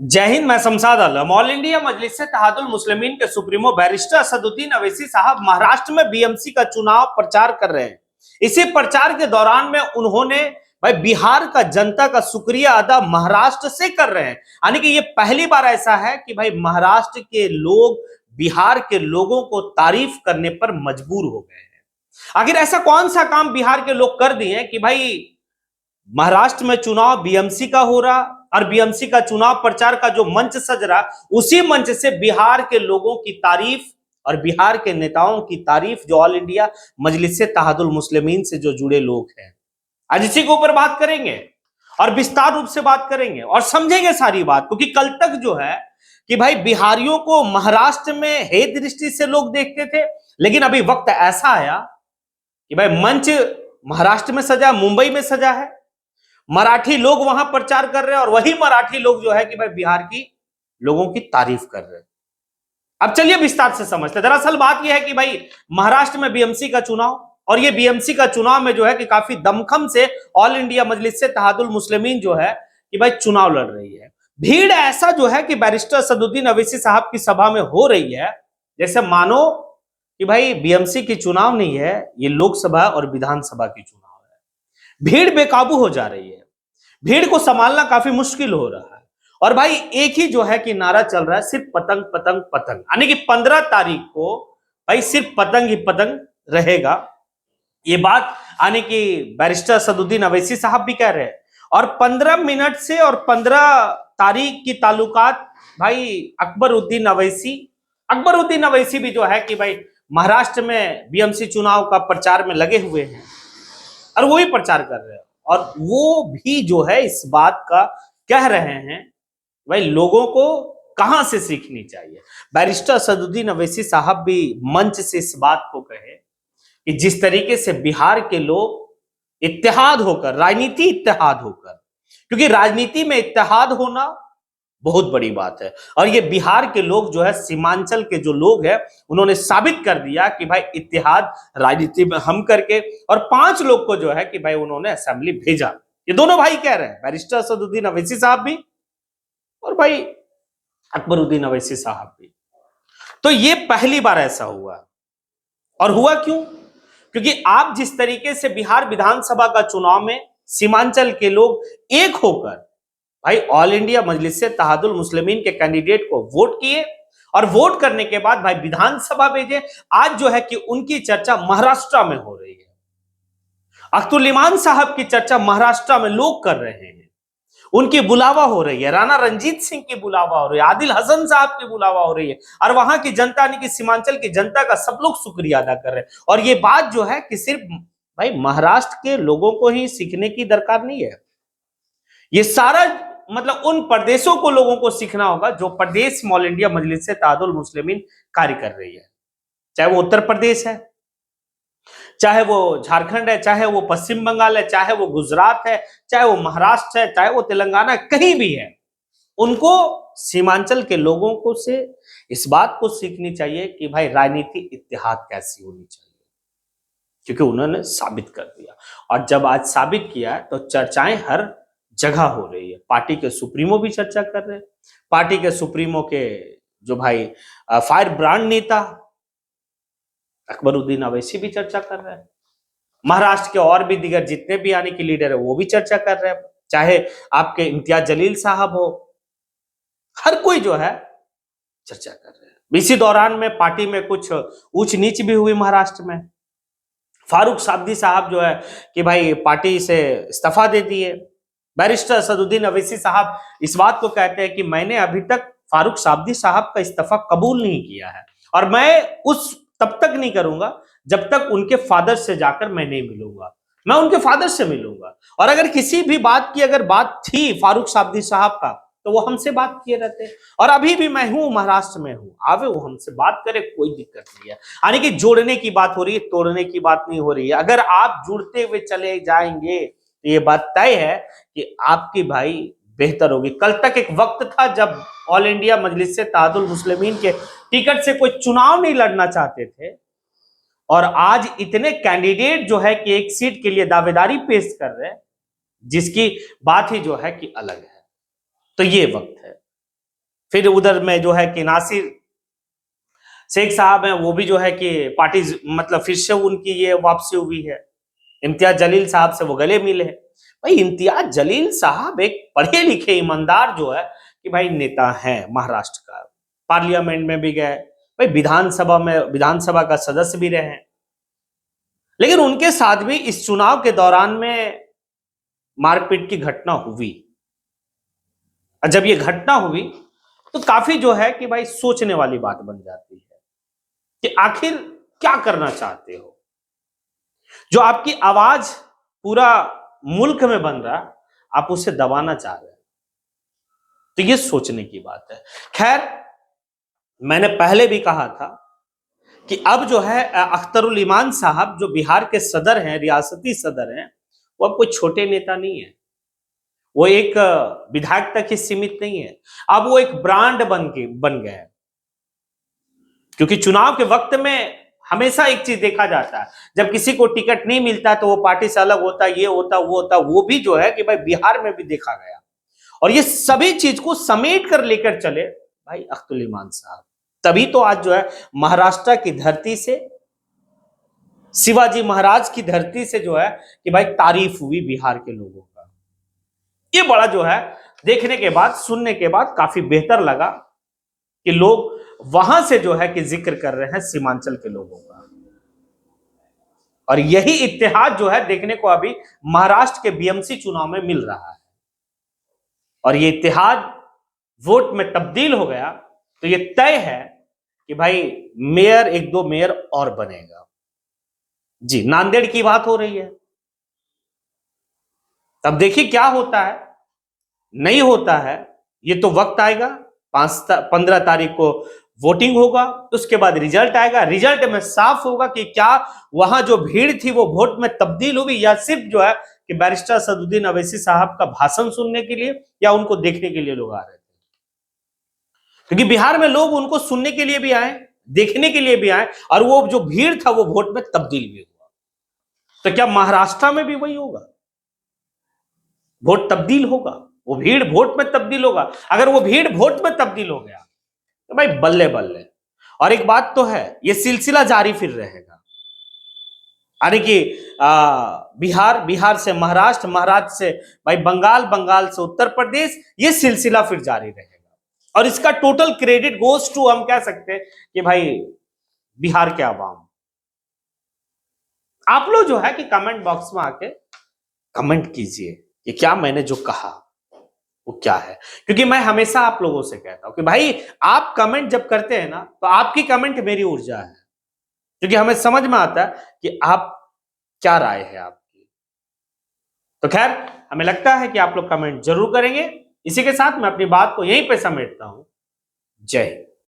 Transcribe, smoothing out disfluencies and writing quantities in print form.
जय हिंद। मैं शमशाद आलम। All India मजलिस इत्तेहादुल मुस्लिमीन के सुप्रीमो बैरिस्टर असदुद्दीन अवैसी साहब महाराष्ट्र में बीएमसी का चुनाव प्रचार कर रहे हैं। इसी प्रचार के दौरान में उन्होंने भाई बिहार का जनता का शुक्रिया अदा महाराष्ट्र से कर रहे हैं। यानी कि ये पहली बार ऐसा है कि भाई महाराष्ट्र के लोग बिहार के लोगों को तारीफ करने पर मजबूर हो गए हैं। आखिर ऐसा कौन सा काम बिहार के लोग कर दिए कि भाई महाराष्ट्र में चुनाव बीएमसी का हो रहा और बीएमसी का चुनाव प्रचार का जो मंच सज रहा, उसी मंच से बिहार के लोगों की तारीफ और बिहार के नेताओं की तारीफ जो ऑल इंडिया मजलिस इत्तेहादुल मुस्लिमीन से जो जुड़े लोग हैं, आज इसी के ऊपर बात करेंगे और विस्तार रूप से बात करेंगे और समझेंगे सारी बात। क्योंकि कल तक जो है कि भाई बिहारियों को महाराष्ट्र में हे दृष्टि से लोग देखते थे, लेकिन अभी वक्त ऐसा आया कि भाई मंच महाराष्ट्र में सजा, मुंबई में सजा है, मराठी लोग वहां प्रचार कर रहे हैं और वही मराठी लोग जो है कि भाई बिहार की लोगों की तारीफ कर रहे हैं। अब चलिए विस्तार से समझते हैं। दरअसल बात यह है कि भाई महाराष्ट्र में बीएमसी का चुनाव, और ये बीएमसी का चुनाव में जो है कि काफी दमखम से ऑल इंडिया मजलिस इत्तेहादुल मुस्लिमीन जो है कि भाई चुनाव लड़ रही है। भीड़ ऐसा जो है कि बैरिस्टर असदुद्दीन अवैसी साहब की सभा में हो रही है जैसे मानो कि भाई बीएमसी की चुनाव नहीं है, ये लोकसभा और विधानसभा की चुनाव है। भीड़ बेकाबू हो जा रही है, भीड़ को संभालना काफी मुश्किल हो रहा है। और भाई एक ही जो है कि नारा चल रहा है, सिर्फ पतंग पतंग पतंग। यानी कि 15 तारीख को भाई सिर्फ पतंग ही पतंग रहेगा। ये बात आने की बैरिस्टर असदुद्दीन अवैसी साहब भी कह रहे हैं। और 15 मिनट से और 15 तारीख की ताल्लुकात भाई अकबरुद्दीन अवैसी भी जो है कि भाई महाराष्ट्र में बीएमसी चुनाव का प्रचार में लगे हुए हैं और वो ही प्रचार कर रहे हैं। और वो भी जो है इस बात का कह रहे हैं भाई लोगों को कहां से सीखनी चाहिए। बैरिस्टर असदुद्दीन अवैसी साहब भी मंच से इस बात को कहे कि जिस तरीके से बिहार के लोग इत्तेहाद होकर, राजनीति इत्तेहाद होकर, क्योंकि राजनीति में इत्तेहाद होना बहुत बड़ी बात है, और ये बिहार के लोग जो है, सीमांचल के जो लोग हैं, उन्होंने साबित कर दिया कि भाई इत्तेहाद राजनीति में हम करके, और 5 लोग को जो है कि भाई उन्होंने असेंबली भेजा। ये दोनों भाई कह रहे हैं, बैरिस्टर असदुद्दीन अवैसी साहब भी और भाई अकबरुद्दीन अवैसी साहब भी। तो ये पहली बार ऐसा हुआ। और हुआ क्यों? क्योंकि आप जिस तरीके से बिहार विधानसभा का चुनाव में सीमांचल के लोग एक होकर भाई ऑल इंडिया मजलिस इत्तेहादुल मुस्लिमीन के कैंडिडेट को वोट किए और वोट करने के बाद भाई विधानसभा भेजे, आज जो है कि उनकी चर्चा महाराष्ट्र में हो रही है। अख्तुल इमान साहब की चर्चा महाराष्ट्र में लोग कर रहे हैं, उनकी बुलावा हो रही है, राणा रंजीत सिंह की बुलावा हो रही है, आदिल हसन साहब की बुलावा हो रही है, और वहां की जनता यानी कि सीमांचल की जनता का सब लोग शुक्रिया अदा कर रहे हैं। और ये बात जो है कि सिर्फ भाई महाराष्ट्र के लोगों को ही सीखने की दरकार नहीं है, ये सारा मतलब उन प्रदेशों को लोगों को सीखना होगा जो प्रदेश ऑल इंडिया मजलिस इत्तेहादुल मुस्लिमीन कार्य कर रही है। चाहे वो उत्तर प्रदेश है, चाहे वो झारखंड है, चाहे वो पश्चिम बंगाल है, चाहे वो गुजरात है, चाहे वो महाराष्ट्र है, चाहे वो तेलंगाना, कहीं भी है, उनको सीमांचल के लोगों को से इस बात को सीखनी चाहिए कि भाई राजनीति इत्तेहाद कैसी होनी चाहिए, क्योंकि उन्होंने साबित कर दिया। और जब आज साबित किया है तो चर्चाएं हर जगह हो रही है। पार्टी के सुप्रीमो भी चर्चा कर रहे हैं, पार्टी के सुप्रीमो के जो भाई फायर ब्रांड नेता अकबरुद्दीन अवैसी भी चर्चा कर रहे हैं, महाराष्ट्र के और भी दिगर जितने भी आने के लीडर है वो भी चर्चा कर रहे हैं, चाहे आपके इम्तियाज जलील साहब हो, हर कोई जो है चर्चा कर रहे हैं। इसी दौरान में पार्टी में कुछ ऊंच नीच भी हुई महाराष्ट्र में। फारूक साबदी साहब जो है कि भाई पार्टी से इस्तीफा दे दिए। बैरिस्टर असदुद्दीन अवैसी साहब इस बात को कहते हैं कि मैंने अभी तक फारूक साबदी साहब का इस्तीफा कबूल नहीं किया है, और मैं उस तब तक नहीं करूंगा जब तक उनके फादर से जाकर मैं नहीं मिलूंगा, मैं उनके फादर से मिलूंगा। और अगर किसी भी बात की अगर बात थी फारूक साबदी साहब का, तो वो हमसे बात किए रहते, और अभी भी मैं हूं महाराष्ट्र में हूं, आवे वो हमसे बात करे, कोई दिक्कत नहीं है। यानी कि जोड़ने की बात हो रही है, तोड़ने की बात नहीं हो रही है। अगर आप जुड़ते हुए चले जाएंगे तो ये बात तय है कि आपकी भाई बेहतर होगी। कल तक एक वक्त था जब ऑल इंडिया मजलिस इत्तेहादुल मुस्लिमीन के टिकट से कोई चुनाव नहीं लड़ना चाहते थे, और आज इतने कैंडिडेट जो है कि एक सीट के लिए दावेदारी पेश कर रहे हैं, जिसकी बात ही जो है कि अलग है। तो ये वक्त है फिर उधर में जो है कि नासिर शेख साहब हैं, वो भी जो है कि पार्टी मतलब फिर से उनकी ये वापसी हुई है। इम्तियाज जलील साहब से वो गले मिले हैं। भाई इम्तियाज जलील साहब एक पढ़े लिखे ईमानदार जो है कि भाई नेता हैं महाराष्ट्र का, पार्लियामेंट में भी गए, भाई विधानसभा का सदस्य भी रहे हैं। लेकिन उनके साथ भी इस चुनाव के दौरान में मारपीट की घटना हुई। और जब ये घटना हुई तो काफी जो है कि भाई सोचने वाली बात बन जाती है कि आखिर क्या करना चाहते हो। जो आपकी आवाज पूरा मुल्क में बन रहा, आप उसे दबाना चाह रहे हैं, तो ये सोचने की बात है। खैर, मैंने पहले भी कहा था कि अब जो है अख्तरुल ईमान साहब जो बिहार के सदर हैं, रियासती सदर हैं, वो अब कोई छोटे नेता नहीं है। वो एक विधायक तक ही सीमित नहीं है, अब वो एक ब्रांड बन गए हैं। क्योंकि चुनाव के वक्त में हमेशा एक चीज देखा जाता है, जब किसी को टिकट नहीं मिलता तो वो पार्टी से अलग होता, ये होता वो होता। वो भी जो है कि भाई बिहार में भी देखा गया, और ये सभी चीज को समेट कर लेकर चले भाई अख्तरुल ईमान साहब। तभी तो आज जो है महाराष्ट्र की धरती से, शिवाजी महाराज की धरती से जो है कि भाई तारीफ हुई बिहार के लोगों का। ये बड़ा जो है देखने के बाद, सुनने के बाद काफी बेहतर लगा कि लोग वहां से जो है कि जिक्र कर रहे हैं सीमांचल के लोगों का। और यही इत्तेहाद जो है देखने को अभी महाराष्ट्र के बीएमसी चुनाव में मिल रहा है। और ये इत्तेहाद वोट में तब्दील हो गया तो ये तय है कि भाई मेयर, एक दो मेयर और बनेगा। जी, नांदेड़ की बात हो रही है, तब देखिए क्या होता है, नहीं होता है ये तो वक्त आएगा। 15 तारीख को वोटिंग होगा, उसके बाद रिजल्ट आएगा। रिजल्ट में साफ होगा कि क्या वहां जो भीड़ थी वो वोट में तब्दील हुई, या सिर्फ जो है कि बैरिस्टर असदुद्दीन अवैसी साहब का भाषण सुनने के लिए या उनको देखने के लिए लोग आ रहे थे। क्योंकि बिहार में लोग उनको सुनने के लिए भी आए, देखने के लिए भी आए, और वो जो भीड़ था वो वोट में तब्दील भी हुआ। तो क्या महाराष्ट्र में भी वही होगा? वोट तब्दील होगा, वो भीड़ वोट में तब्दील होगा। अगर वो भीड़ वोट में तब्दील हो गया तो भाई बल्ले बल्ले। और एक बात तो है, ये सिलसिला जारी फिर रहेगा, यानी कि बिहार से महाराष्ट्र, महाराष्ट्र से भाई बंगाल, बंगाल से उत्तर प्रदेश, ये सिलसिला फिर जारी रहेगा। और इसका टोटल क्रेडिट गोज टू, हम कह सकते हैं कि भाई बिहार के आवाम। आप लोग जो है कि कमेंट बॉक्स में आके कमेंट कीजिए कि क्या मैंने जो कहा वो क्या है। क्योंकि मैं हमेशा आप लोगों से कहता हूं कि भाई आप कमेंट जब करते हैं ना, तो आपकी कमेंट मेरी ऊर्जा है। क्योंकि हमें समझ में आता है कि आप क्या राय है आपकी। तो खैर, हमें लगता है कि आप लोग कमेंट जरूर करेंगे। इसी के साथ मैं अपनी बात को यहीं पे समेटता हूं। जय हिंद।